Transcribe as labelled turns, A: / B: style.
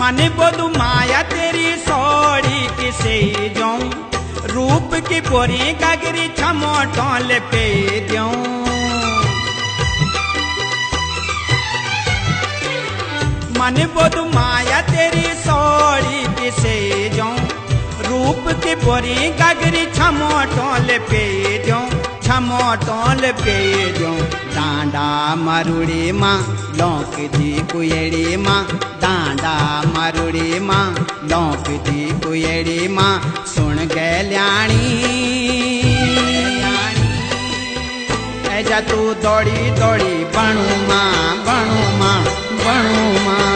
A: मन बोधु माया तेरी सोड़ी किसे जाऊं, रूप की बोरी गगरी छमो टोल पे दूं। मन बोधु माया तेरी सोड़ी किसे जाऊं, रूप की बोरी गगरी छमो टोल पे दूं, छमो टोल पे दूं। डांडा मरुड़ी माँ लौक दी कुएड़ी माँ, डांडा मरुड़ी माँ लौक दी कुएड़ी माँ, सुन गैल्याणी ऐजा तू दौड़ी दौड़ी बनू माँ बनू माँ बनू माँ।